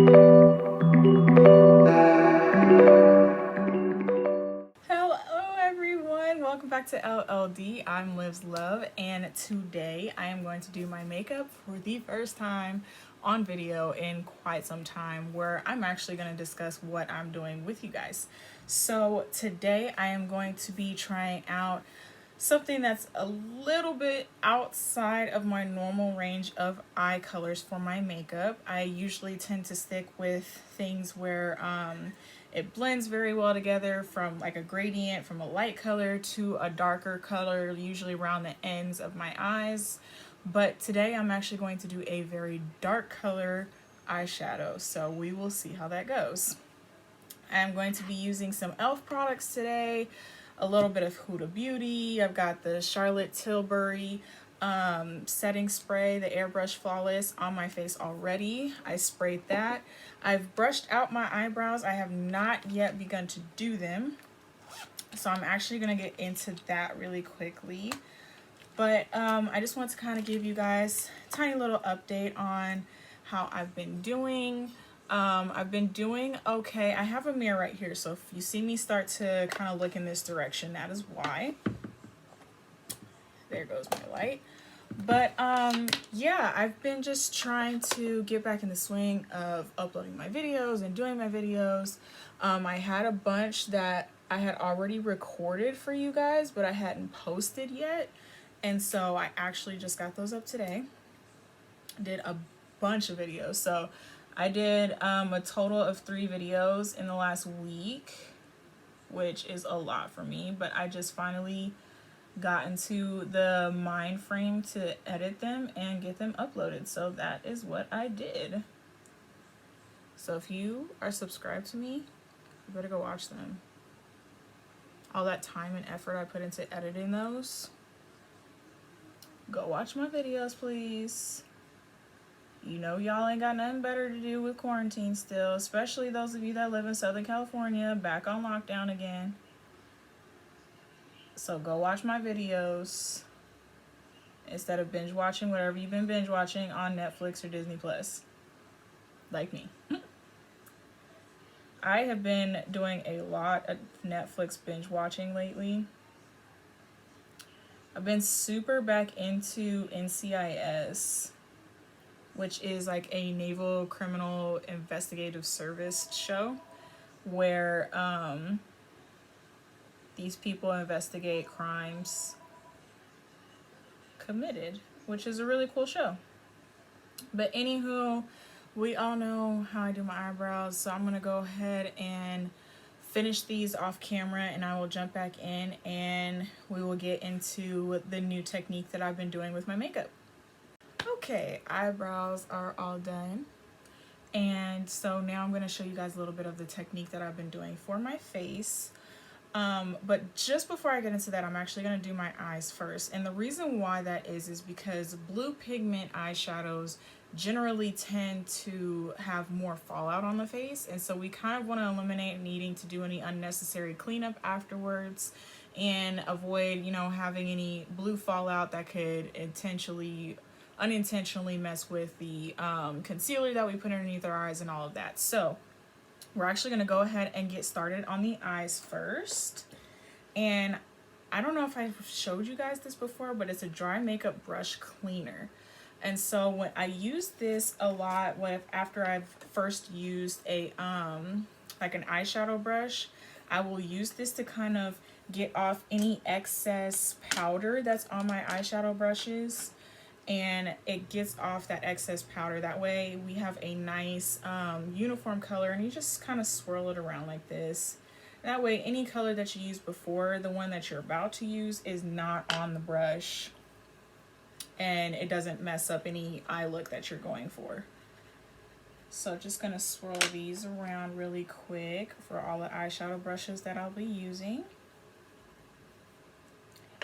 Hello everyone, welcome back to LLD. I'm Liv's Love, and today I am going to do my makeup for the first time on video in quite some time, where I'm actually going to discuss what I'm doing with you guys. So today I am going to be trying out something that's a little bit outside of my normal range of eye colors for my makeup. I usually tend to stick with things where it blends very well together, from like a gradient from a light color to a darker color, usually around the ends of my eyes. But today I'm actually going to do a very dark color eyeshadow, so we will see how that goes. I'm going to be using some e.l.f. products today, a little bit of Huda Beauty. I've got the Charlotte Tilbury setting spray, the Airbrush Flawless, on my face already. I sprayed that. I've brushed out my eyebrows. I have not yet begun to do them, so I'm actually going to get into that really quickly. But I just want to kind of give you guys a tiny little update on how I've been doing. I've been doing okay. I have a mirror right here, so if you see me start to kind of look in this direction, that is why. There goes my light. But yeah, I've been just trying to get back in the swing of uploading my videos and doing my videos. I had a bunch that I had already recorded for you guys, but I hadn't posted yet. And so I actually just got those up today. Did a bunch of videos. So I did a total of 3 videos in the last week, which is a lot for me, but I just finally got into the mind frame to edit them and get them uploaded. So that is what I did. So if you are subscribed to me, you better go watch them. All that time and effort I put into editing those. Go watch my videos, please. You know y'all ain't got nothing better to do with quarantine still, especially those of you that live in Southern California, back on lockdown again. So go watch my videos instead of binge watching whatever you've been binge watching on Netflix or Disney Plus, like me. I have been doing a lot of Netflix binge watching lately. I've been super back into NCIS, which is like a Naval Criminal Investigative Service show where these people investigate crimes committed, which is a really cool show. But anywho, we all know how I do my eyebrows, so I'm gonna go ahead and finish these off camera, and I will jump back in and we will get into the new technique that I've been doing with my makeup. Okay, eyebrows are all done, and so now I'm going to show you guys a little bit of the technique that I've been doing for my face. But just before I get into that, I'm actually going to do my eyes first, and the reason why that is because blue pigment eyeshadows generally tend to have more fallout on the face, and so we kind of want to eliminate needing to do any unnecessary cleanup afterwards and avoid, you know, having any blue fallout that could unintentionally mess with the concealer that we put underneath our eyes and all of that. So we're actually going to go ahead and get started on the eyes first. And I don't know if I've showed you guys this before, but it's a dry makeup brush cleaner. And so when I use this a lot, after I've first used a like an eyeshadow brush, I will use this to kind of get off any excess powder that's on my eyeshadow brushes, and it gets off that excess powder. That way we have a nice uniform color, and you just kind of swirl it around like this. That way any color that you used before the one that you're about to use is not on the brush, and it doesn't mess up any eye look that you're going for. So just gonna swirl these around really quick for all the eyeshadow brushes that I'll be using.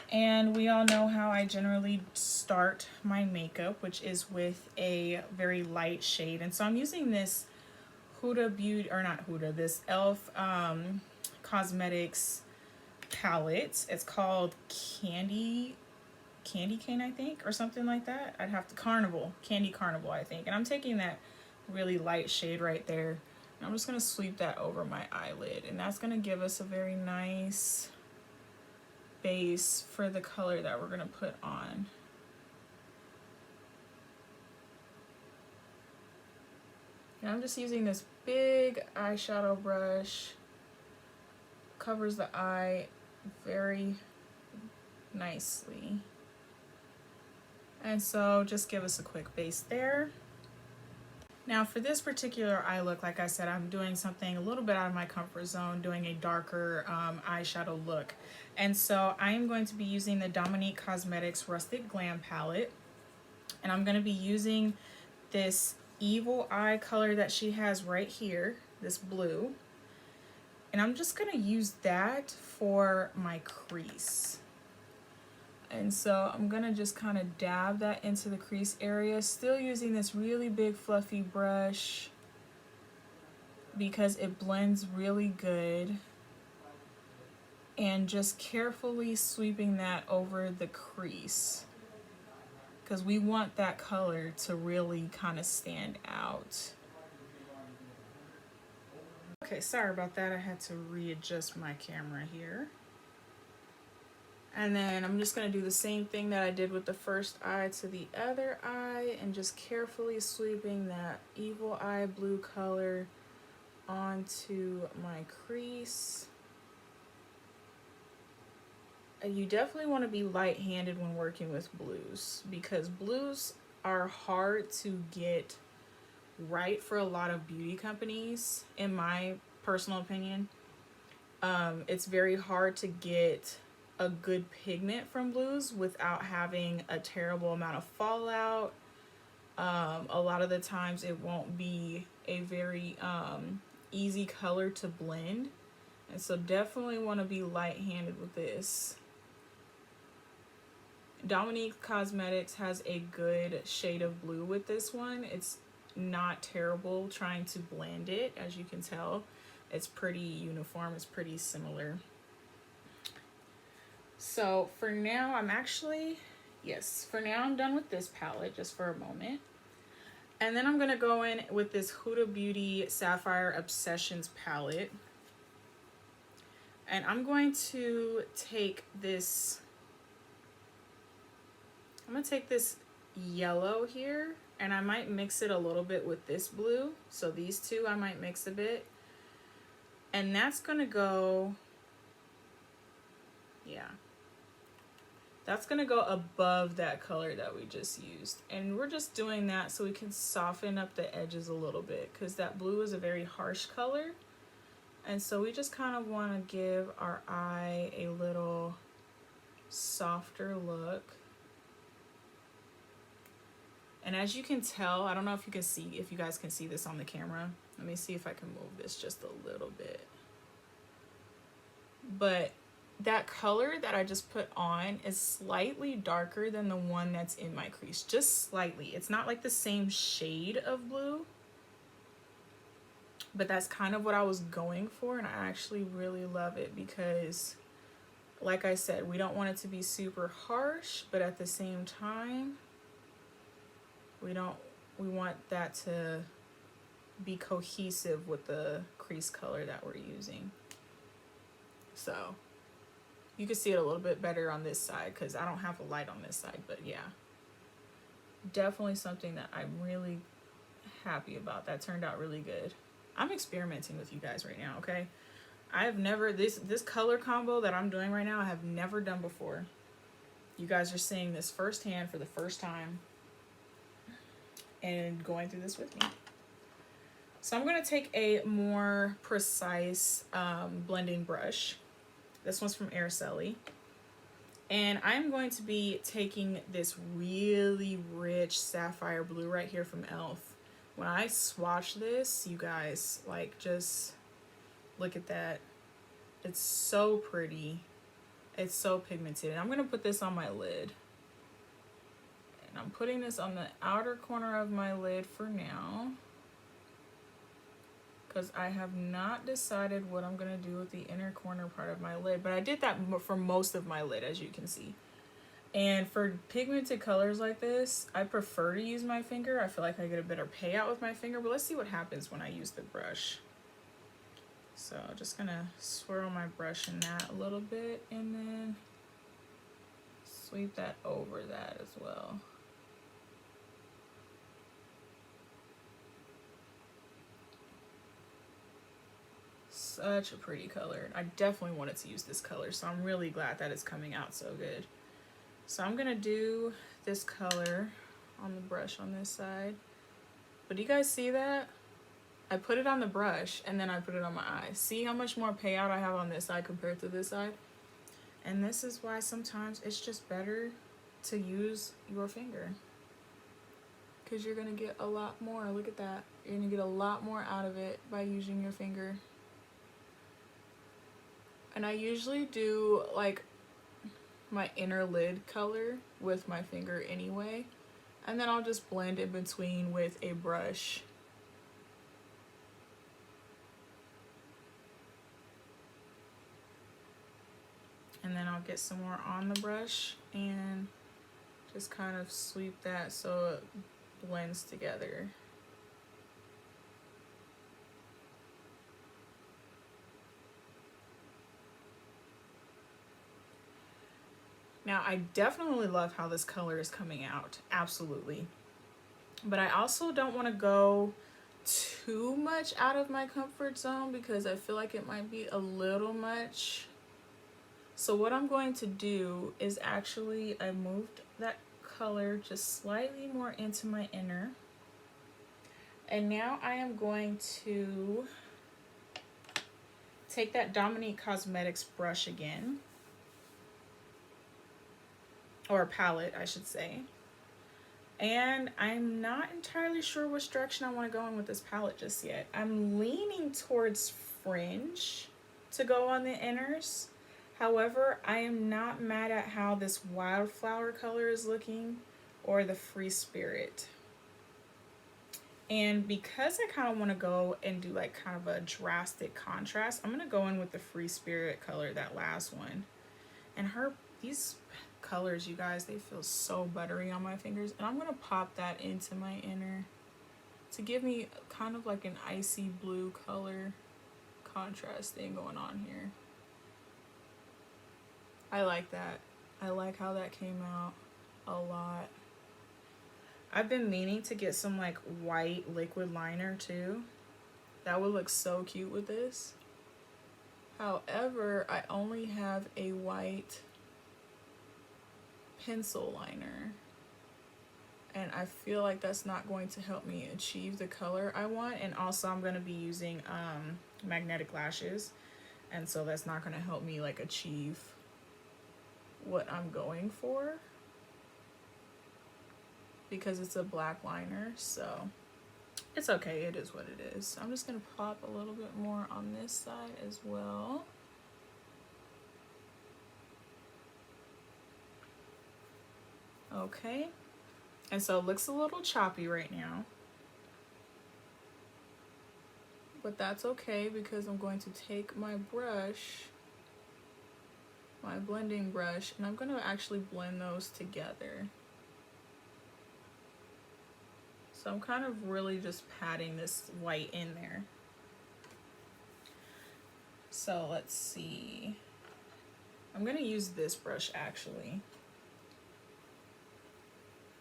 And we all know how I generally start my makeup, which is with a very light shade. And so I'm using this Huda Beauty, or not Huda, this e.l.f. Cosmetics palette. It's called Candy Cane, I think, or something like that. I'd have to Candy Carnival, I think. And I'm taking that really light shade right there. And I'm just going to sweep that over my eyelid, and that's going to give us a very nice base for the color that we're going to put on. And I'm just using this big eyeshadow brush, covers the eye very nicely. And so just give us a quick base there. Now for this particular eye look, like I said, I'm doing something a little bit out of my comfort zone, doing a darker eyeshadow look. And so I am going to be using the Dominique Cosmetics Rustic Glam palette. And I'm going to be using this Evil Eye color that she has right here, this blue. And I'm just going to use that for my crease. And so I'm gonna just kind of dab that into the crease area, still using this really big fluffy brush because it blends really good, and just carefully sweeping that over the crease because we want that color to really kind of stand out. Okay, sorry about that. I had to readjust my camera here. And then I'm just going to do the same thing that I did with the first eye to the other eye, and just carefully sweeping that Evil Eye blue color onto my crease. And you definitely want to be light-handed when working with blues, because blues are hard to get right for a lot of beauty companies, in my personal opinion. It's very hard to get a good pigment from blues without having a terrible amount of fallout. A lot of the times it won't be a very easy color to blend, and so definitely want to be light-handed with this. Dominique Cosmetics has a good shade of blue with this one. It's not terrible trying to blend it, as you can tell. It's pretty uniform, it's pretty similar. So for now, I'm done with this palette just for a moment. And then I'm going to go in with this Huda Beauty Sapphire Obsessions palette. And I'm going to take this, yellow here, and I might mix it a little bit with this blue. So these two I might mix a bit. And that's going to go, that's going to go above that color that we just used. And we're just doing that so we can soften up the edges a little bit, because that blue is a very harsh color. And so we just kind of want to give our eye a little softer look. And as you can tell, I don't know if you guys can see this on the camera. Let me see if I can move this just a little bit. But that color that I just put on is slightly darker than the one that's in my crease, just slightly. It's not like the same shade of blue, but that's kind of what I was going for, and I actually really love it because, like I said, we don't want it to be super harsh, but at the same time, we want that to be cohesive with the crease color that we're using. So you can see it a little bit better on this side because I don't have a light on this side, but yeah, definitely something that I'm really happy about. That turned out really good. I'm experimenting with you guys right now, okay? I have never, this color combo that I'm doing right now, I have never done before. You guys are seeing this firsthand for the first time and going through this with me. So I'm going to take a more precise blending brush. This one's from Araceli. And I'm going to be taking this really rich sapphire blue right here from e.l.f. When I swatch this, you guys, like, just look at that. It's so pretty. It's so pigmented. And I'm going to put this on my lid. And I'm putting this on the outer corner of my lid for now, because I have not decided what I'm going to do with the inner corner part of my lid. But I did that for most of my lid, as you can see. And for pigmented colors like this, I prefer to use my finger. I feel like I get a better payout with my finger, but let's see what happens when I use the brush. So I'm just gonna swirl my brush in that a little bit and then sweep that over that as well. Such a pretty color. I definitely wanted to use this color, so I'm really glad that it's coming out so good. So I'm gonna do this color on the brush on this side. But do you guys see that? I put it on the brush and then I put it on my eye. See how much more payout I have on this side compared to this side? And this is why sometimes it's just better to use your finger, because you're gonna get a lot more. Look at that. You're gonna get a lot more out of it by using your finger. And I usually do like my inner lid color with my finger anyway, and then I'll just blend in between with a brush. And then I'll get some more on the brush and just kind of sweep that so it blends together. Now, I definitely love how this color is coming out, absolutely. But I also don't want to go too much out of my comfort zone because I feel like it might be a little much. So what I'm going to do is actually, I moved that color just slightly more into my inner. And now I am going to take that Dominique Cosmetics brush again. Or a palette, I should say. And I'm not entirely sure which direction I want to go in with this palette just yet. I'm leaning towards fringe to go on the inners. However, I am not mad at how this wildflower color is looking, or the free spirit. And because I kind of want to go and do like kind of a drastic contrast, I'm going to go in with the free spirit color, that last one. And these colors, you guys, they feel so buttery on my fingers, and I'm gonna pop that into my inner to give me kind of like an icy blue color contrast thing going on here. I like that. I like how that came out a lot. I've been meaning to get some like white liquid liner too. That would look so cute with this. However, I only have a white pencil liner, and I feel like that's not going to help me achieve the color I want. And also I'm going to be using magnetic lashes, and so that's not going to help me like achieve what I'm going for because it's a black liner. So it's okay, it is what it is. So I'm just going to pop a little bit more on this side as well. Okay, and so it looks a little choppy right now, but that's okay because I'm going to take my brush, my blending brush, and I'm going to actually blend those together. So I'm kind of really just patting this white in there. So let's see. I'm going to use this brush actually.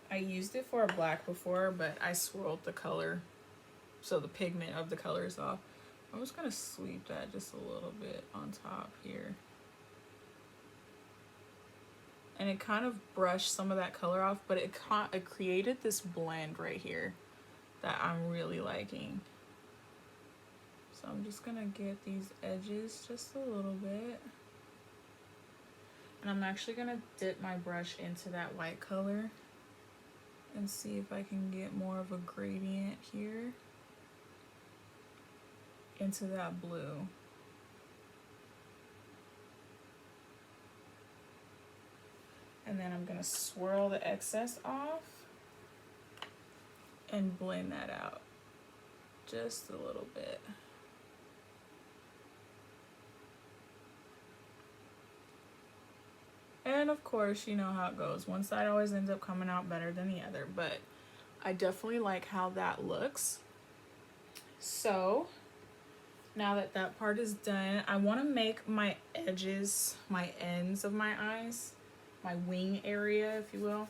I used it for a black before, but I swirled the color so the pigment of the color is off. I'm just going to sweep that just a little bit on top here. And it kind of brushed some of that color off, but it created this blend right here that I'm really liking. So I'm just going to get these edges just a little bit. And I'm actually going to dip my brush into that white color and see if I can get more of a gradient here into that blue. And then I'm gonna swirl the excess off and blend that out just a little bit. And of course, you know how it goes. One side always ends up coming out better than the other, but I definitely like how that looks. So now that that part is done, I want to make my edges, my ends of my eyes, my wing area, if you will.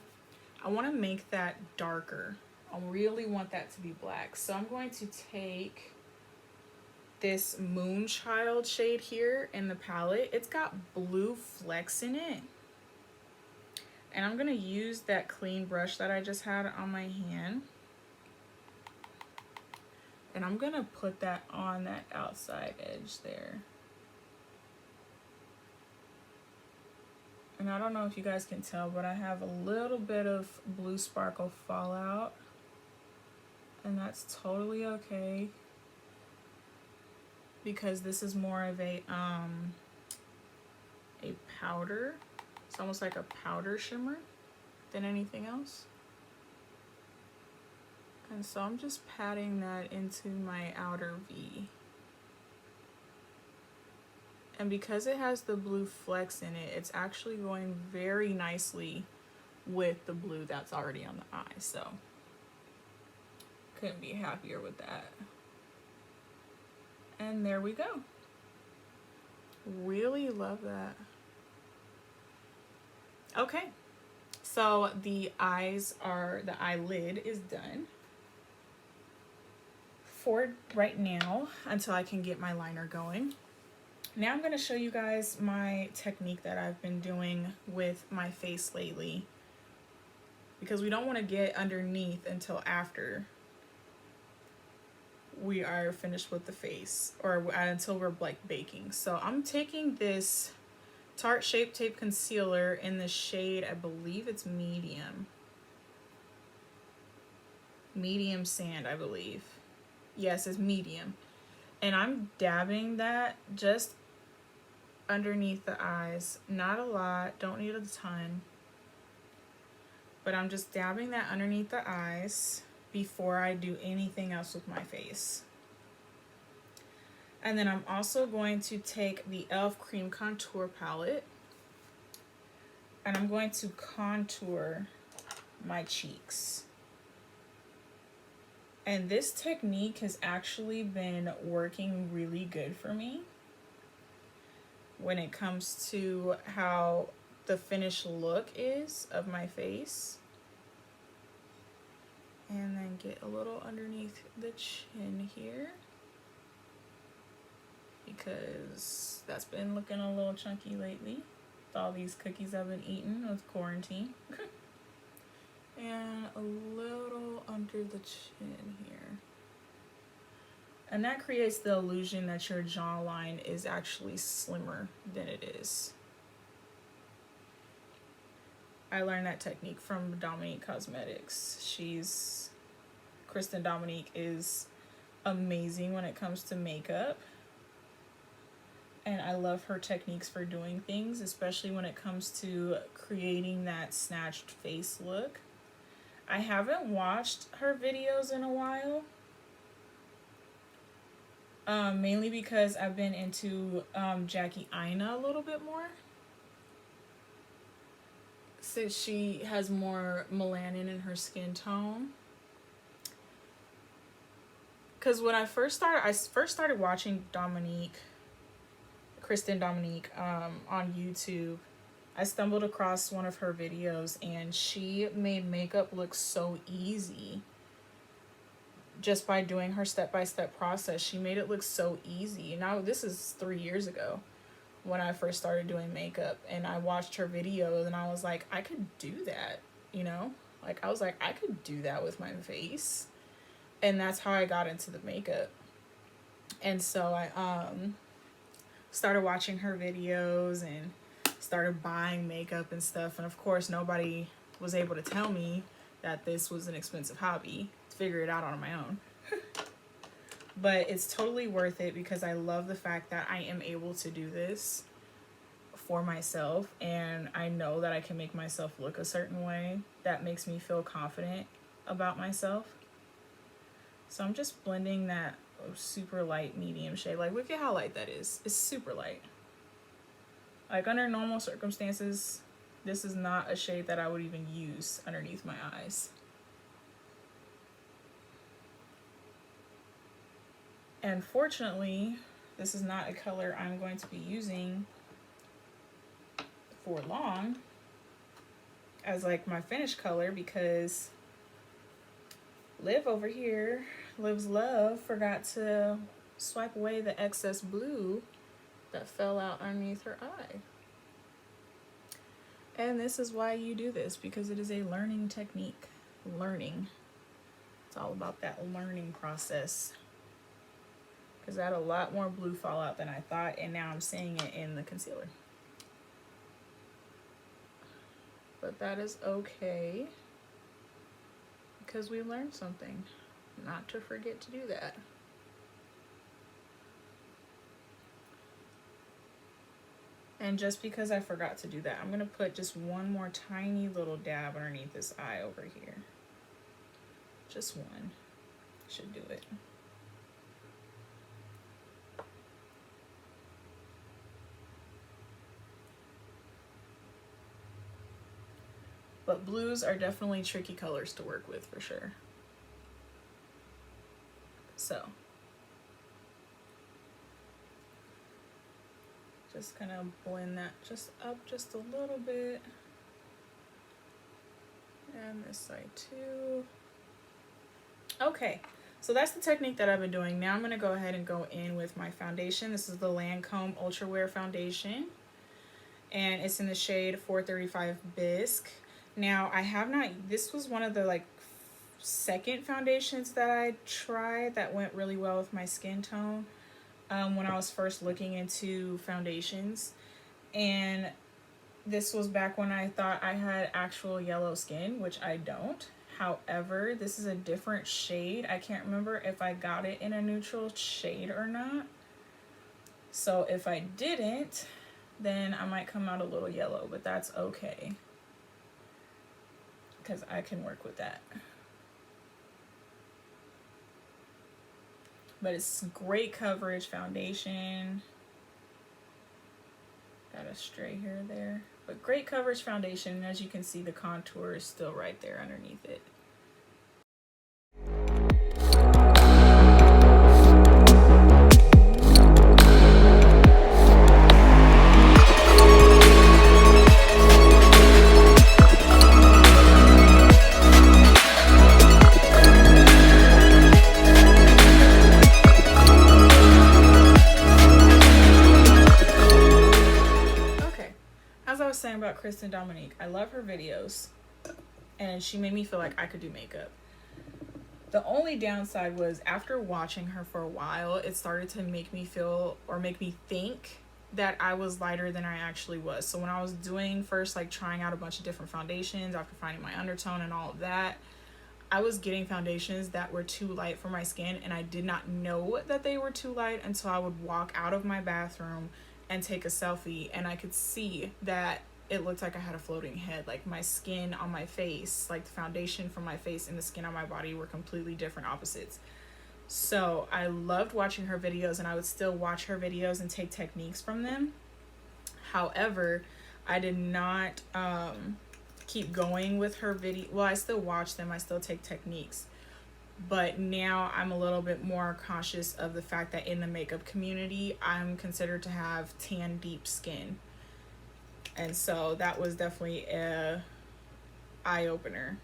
I want to make that darker. I really want that to be black. So I'm going to take this Moonchild shade here in the palette. It's got blue flecks in it. And I'm going to use that clean brush that I just had on my hand. And I'm going to put that on that outside edge there. And I don't know if you guys can tell, but I have a little bit of blue sparkle fallout. And that's totally okay, because this is more of a powder. It's almost like a powder shimmer than anything else. And so I'm just patting that into my outer V. And because it has the blue flecks in it, it's actually going very nicely with the blue that's already on the eye. So couldn't be happier with that. And there we go. Really love that. Okay, so the eyelid is done for right now until I can get my liner going. Now I'm going to show you guys my technique that I've been doing with my face lately, because we don't want to get underneath until after we are finished with the face, or until we're like baking. So I'm taking this Tarte Shape Tape Concealer in the shade, I believe it's medium sand, I believe. Yes, it's medium. And I'm dabbing that just underneath the eyes. Not a lot, don't need a ton. But I'm just dabbing that underneath the eyes before I do anything else with my face. And then I'm also going to take the e.l.f. Cream Contour Palette, and I'm going to contour my cheeks. And this technique has actually been working really good for me when it comes to how the finished look is of my face. And then get a little underneath the chin here, because that's been looking a little chunky lately with all these cookies I've been eating with quarantine. And a little under the chin here. And that creates the illusion that your jawline is actually slimmer than it is. I learned that technique from Dominique Cosmetics. Kristen Dominique is amazing when it comes to makeup. And I love her techniques for doing things, especially when it comes to creating that snatched face look. I haven't watched her videos in a while. Mainly because I've been into Jackie Aina a little bit more, since she has more melanin in her skin tone. Because when I first started watching Kristen Dominique on YouTube, I stumbled across one of her videos, and she made makeup look so easy. Just by doing her step-by-step process, she made it look so easy. Now, this is 3 years ago when I first started doing makeup, and I watched her videos and I was like, I could do that, you know? Like, I was like, I could do that with my face. And that's how I got into the makeup. And so I started watching her videos and started buying makeup and stuff. And of course, nobody was able to tell me that this was an expensive hobby. Figure it out on my own. But it's totally worth it, because I love the fact that I am able to do this for myself, and I know that I can make myself look a certain way that makes me feel confident about myself. So I'm just blending that super light medium shade. Like, look at how light that is. It's super light. Like, under normal circumstances, This is not a shade that I would even use underneath my eyes. And fortunately, this is not a color I'm going to be using for long as like my finished color, because Liv over here, Liv's Love, forgot to swipe away the excess blue that fell out underneath her eye. And this is why you do this, because it is a learning technique. Learning. It's all about that learning process. Because I had a lot more blue fallout than I thought, and now I'm seeing it in the concealer. But that is okay, because we learned something. Not to forget to do that. And just because I forgot to do that, I'm gonna put just one more tiny little dab underneath this eye over here. Just one. Should do it. But blues are definitely tricky colors to work with for sure. So, just gonna blend that just up just a little bit. And this side too. Okay, so that's the technique that I've been doing. Now I'm gonna go ahead and go in with my foundation. This is the Lancome Ultra Wear Foundation, and it's in the shade 435 Bisque. Now I have not, this was one of the like second foundations that I tried that went really well with my skin tone when I was first looking into foundations. And this was back when I thought I had actual yellow skin, which I don't. However, this is a different shade. I can't remember if I got it in a neutral shade or not. So if I didn't, then I might come out a little yellow, but that's okay, because I can work with that. But it's great coverage foundation. Got a stray hair there. But great coverage foundation. And as you can see, the contour is still right there underneath it. Saying about Kristen Dominique, I love her videos, and she made me feel like I could do makeup. The only downside was after watching her for a while, it started to make me feel, or make me think, that I was lighter than I actually was. So when I was doing first, like trying out a bunch of different foundations after finding my undertone and all of that, I was getting foundations that were too light for my skin, and I did not know that they were too light until I would walk out of my bathroom and take a selfie, and I could see that it looked like I had a floating head. Like my skin on my face, like the foundation from my face and the skin on my body were completely different opposites. So I loved watching her videos, and I would still watch her videos and take techniques from them. However, I did not keep going with her video. Well, I still watch them, I still take techniques, but now I'm a little bit more conscious of the fact that in the makeup community, I'm considered to have tan deep skin. And so that was definitely a eye-opener,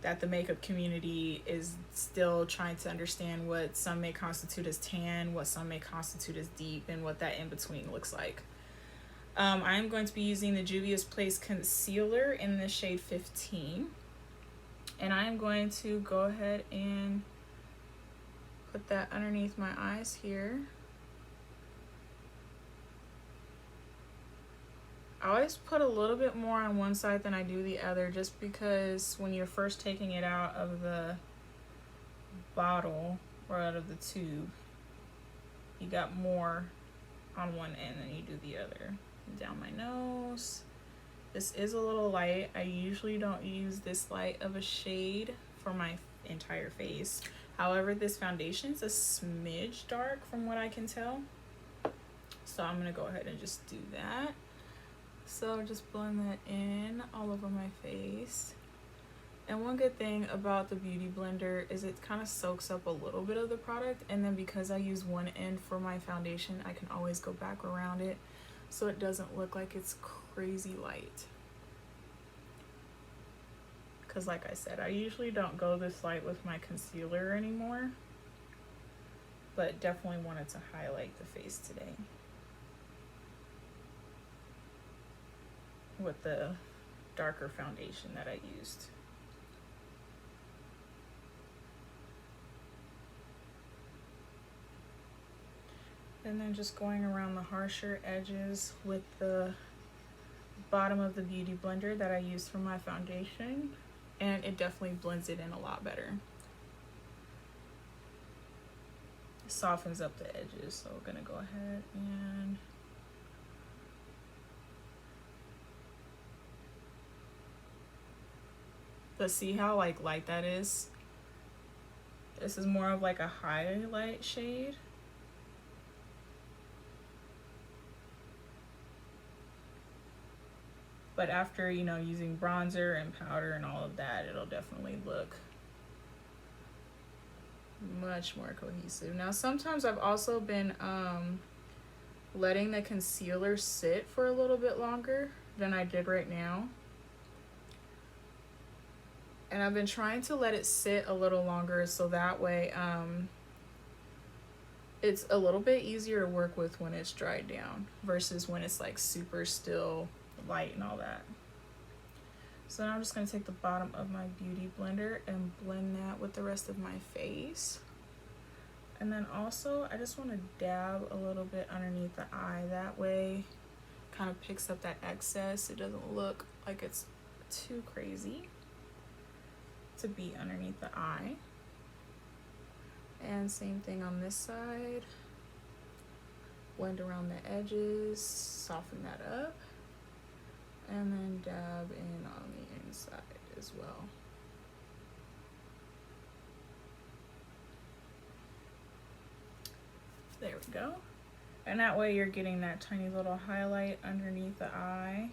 that the makeup community is still trying to understand what some may constitute as tan, what some may constitute as deep, and what that in-between looks like. I am going to be using the Juvia's Place Concealer in the shade 15. And I am going to go ahead and put that underneath my eyes here. I always put a little bit more on one side than I do the other, just because when you're first taking it out of the bottle or out of the tube, you got more on one end than you do the other. Down my nose. This is a little light. I usually don't use this light of a shade for my entire face. However, this foundation is a smidge dark from what I can tell. So I'm gonna go ahead and just do that. So just blend that in all over my face. And one good thing about the Beauty Blender is it kind of soaks up a little bit of the product, and then because I use one end for my foundation, I can always go back around it so it doesn't look like it's crazy light. Because like I said, I usually don't go this light with my concealer anymore, but definitely wanted to highlight the face today with the darker foundation that I used. And then just going around the harsher edges with the bottom of the Beauty Blender that I used for my foundation, and it definitely blends it in a lot better. It softens up the edges, so we're gonna go ahead and but see how like light that is? This is more of like a highlight shade. But after, you know, using bronzer and powder and all of that, it'll definitely look much more cohesive. Now, sometimes I've also been letting the concealer sit for a little bit longer than I did right now. And I've been trying to let it sit a little longer so that way it's a little bit easier to work with when it's dried down versus when it's like super still light and all that. So now I'm just going to take the bottom of my Beauty Blender and blend that with the rest of my face. And then also I just want to dab a little bit underneath the eye, that way kind of picks up that excess. It doesn't look like it's too crazy to be underneath the eye. And same thing on this side. Blend around the edges, soften that up, and then dab in on the inside as well. There we go. And that way you're getting that tiny little highlight underneath the eye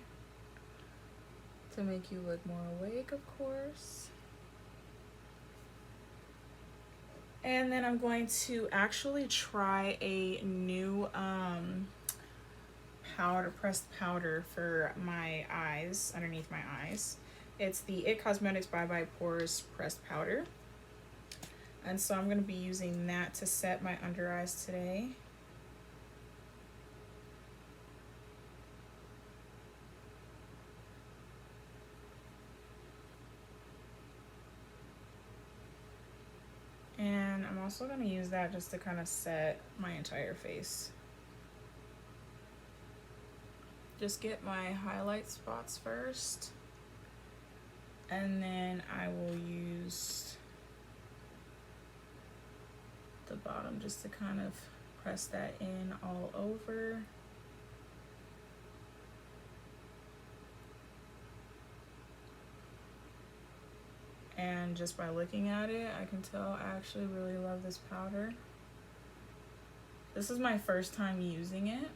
to make you look more awake, of course. And then I'm going to actually try a new pressed powder for my eyes, underneath my eyes. It's the It Cosmetics Bye Bye Pores pressed powder. And so I'm going to be using that to set my under eyes today. And I'm also going to use that just to kind of set my entire face. Just get my highlight spots first, and then I will use the bottom just to kind of press that in all over. And just by looking at it, I can tell I actually really love this powder. This is my first time using it,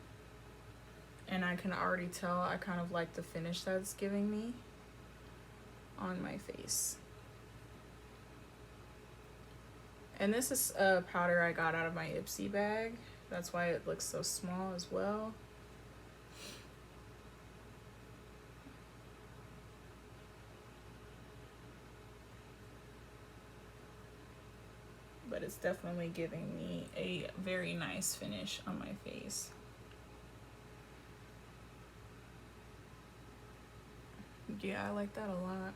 and I can already tell I kind of like the finish that's giving me on my face. And this is a powder I got out of my Ipsy bag. That's why it looks so small as well. But it's definitely giving me a very nice finish on my face. Yeah, I like that a lot.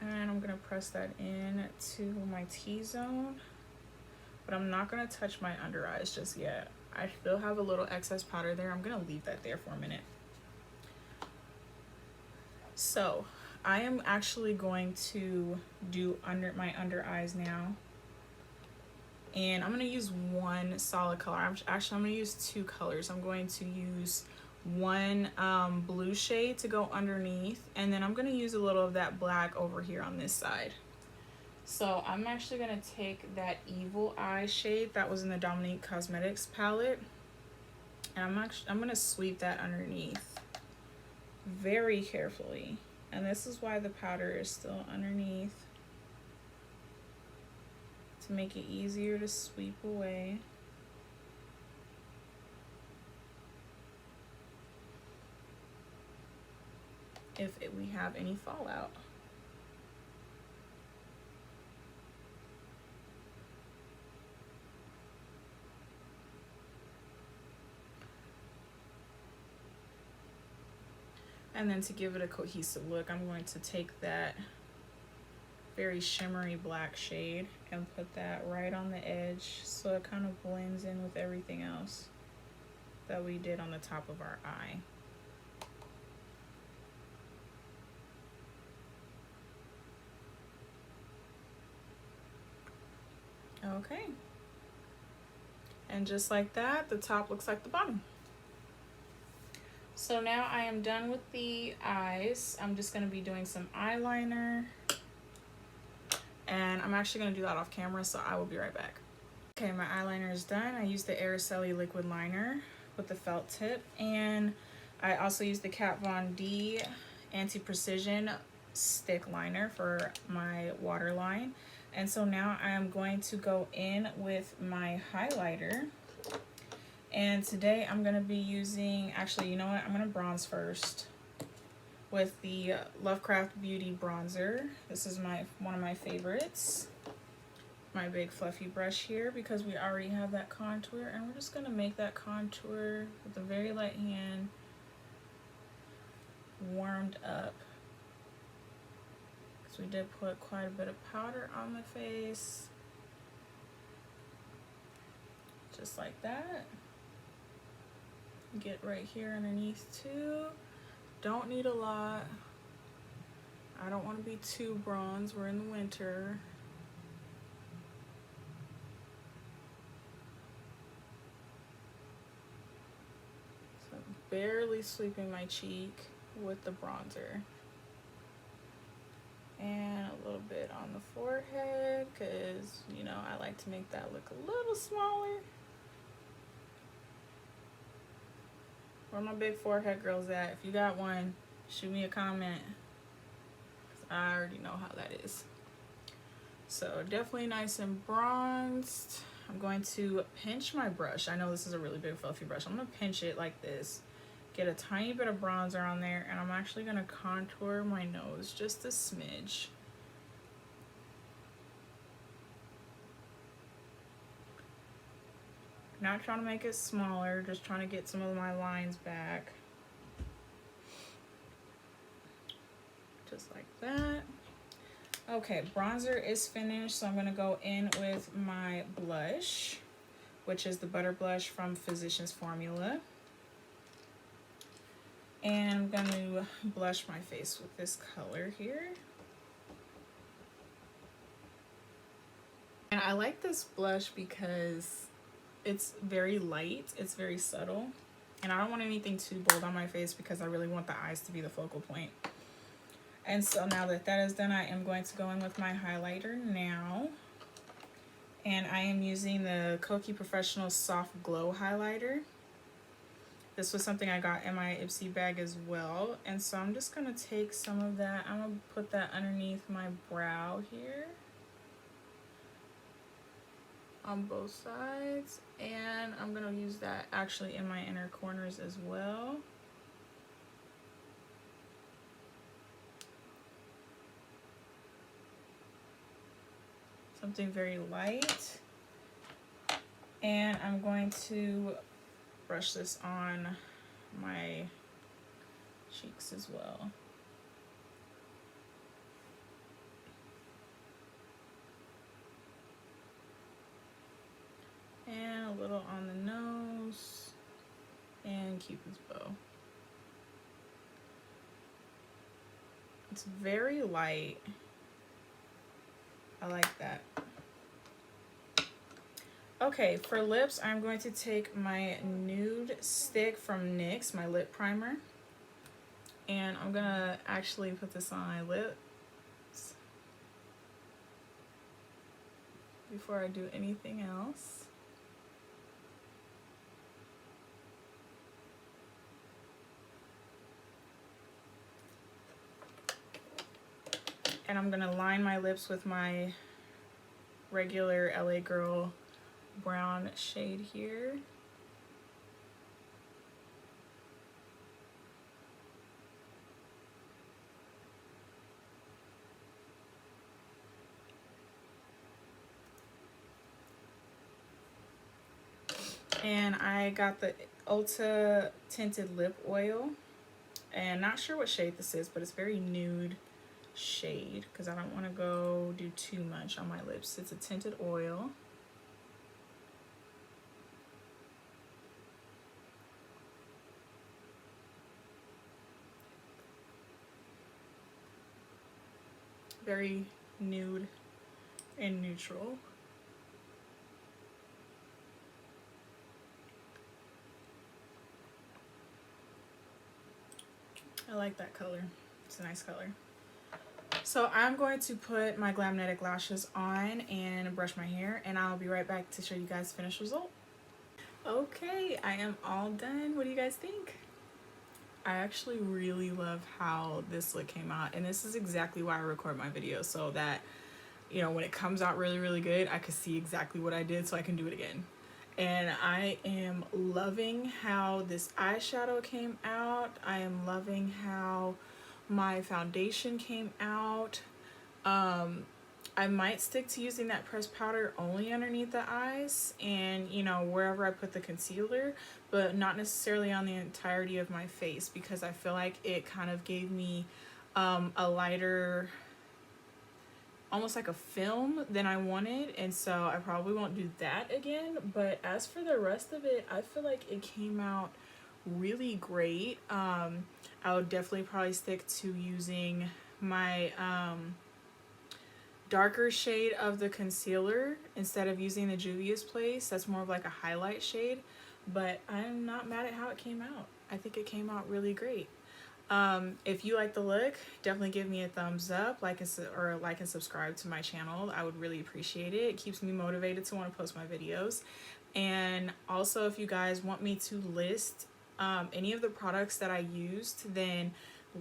And I'm gonna press that in to my T-zone, but I'm not gonna touch my under eyes just yet. I still have a little excess powder there. I'm gonna leave that there for a minute. So I am actually going to do my under eyes now, and I'm gonna use one solid color. I'm gonna use two colors. I'm going to use one blue shade to go underneath, and then I'm going to use a little of that black over here on this side. So I'm actually going to take that Evil Eye shade that was in the Dominique Cosmetics palette, And I'm gonna sweep that underneath very carefully. And this is why the powder is still underneath, to make it easier to sweep away. If we have any fallout. And then to give it a cohesive look, I'm going to take that very shimmery black shade and put that right on the edge so it kind of blends in with everything else that we did on the top of our eye. Okay. And just like that, the top looks like the bottom. So now I am done with the eyes. I'm just gonna be doing some eyeliner. And I'm actually gonna do that off camera, so I will be right back. Okay, my eyeliner is done. I used the Araceli liquid liner with the felt tip. And I also used the Kat Von D Anti-Precision stick liner for my waterline. And so now I am going to go in with my highlighter. And today I'm gonna be using, actually, you know what? I'm gonna bronze first with the Lovecraft Beauty bronzer. This is one of my favorites. My big fluffy brush here, because we already have that contour, and we're just gonna make that contour with a very light hand warmed up. We did put quite a bit of powder on the face, just like that. Get right here underneath too. Don't need a lot. I don't want to be too bronze. We're in the winter. So I'm barely sweeping my cheek with the bronzer. And a little bit on the forehead, because, you know, I like to make that look a little smaller. Where my big forehead girls at? If you got one, shoot me a comment, because I already know how that is. So definitely nice and bronzed. I'm going to pinch my brush. I know this is a really big fluffy brush. I'm going to pinch it like this. Get a tiny bit of bronzer on there, and I'm actually gonna contour my nose just a smidge. Not trying to make it smaller, just trying to get some of my lines back. Just like that. Okay, bronzer is finished, so I'm gonna go in with my blush, which is the Butter Blush from Physicians Formula. And I'm going to blush my face with this color here. And I like this blush because it's very light, it's very subtle. And I don't want anything too bold on my face because I really want the eyes to be the focal point. And so now that that is done, I am going to go in with my highlighter now. And I am using the Kokie Professional Soft Glow Highlighter. This was something I got in my Ipsy bag as well. And so I'm just gonna take some of that. I'm gonna put that underneath my brow here on both sides. And I'm gonna use that actually in my inner corners as well. Something very light. And I'm going to brush this on my cheeks as well. And a little on the nose and Cupid's bow. It's very light. I like that. Okay, for lips, I'm going to take my nude stick from NYX, my lip primer. And I'm gonna actually put this on my lips before I do anything else. And I'm gonna line my lips with my regular LA Girl brown shade here. And I got the Ulta tinted lip oil, and not sure what shade this is, but it's very nude shade because I don't want to go do too much on my lips. It's a tinted oil. Very nude and neutral. I like that color. It's a nice color. So I'm going to put my Glamnetic lashes on and brush my hair, and I'll be right back to show you guys the finished result. Okay, I am all done. What do you guys think? I actually really love how this look came out, and this is exactly why I record my videos, so that, you know, when it comes out really, really good, I can see exactly what I did so I can do it again. And I am loving how this eyeshadow came out. I am loving how my foundation came out. I might stick to using that pressed powder only underneath the eyes and, you know, wherever I put the concealer, but not necessarily on the entirety of my face, because I feel like it kind of gave me a lighter, almost like a film than I wanted, and so I probably won't do that again. But as for the rest of it, I feel like it came out really great. I would definitely probably stick to using my darker shade of the concealer instead of using the Juvia's Place. That's more of like a highlight shade, but I'm not mad at how it came out. I think it came out really great. If you like the look, definitely give me a thumbs up, like and subscribe to my channel. I would really appreciate it. It keeps me motivated to want to post my videos. And also, if you guys want me to list any of the products that I used, then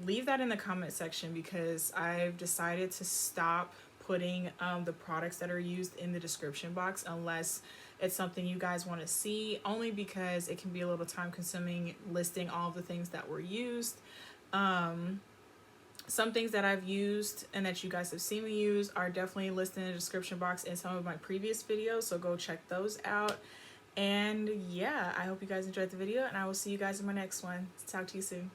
leave that in the comment section, because I've decided to stop putting the products that are used in the description box unless it's something you guys want to see, only because it can be a little time consuming listing all of the things that were used. Some things that I've used and that you guys have seen me use are definitely listed in the description box in some of my previous videos, so go check those out. And yeah, I hope you guys enjoyed the video, and I will see you guys in my next one. Talk to you soon.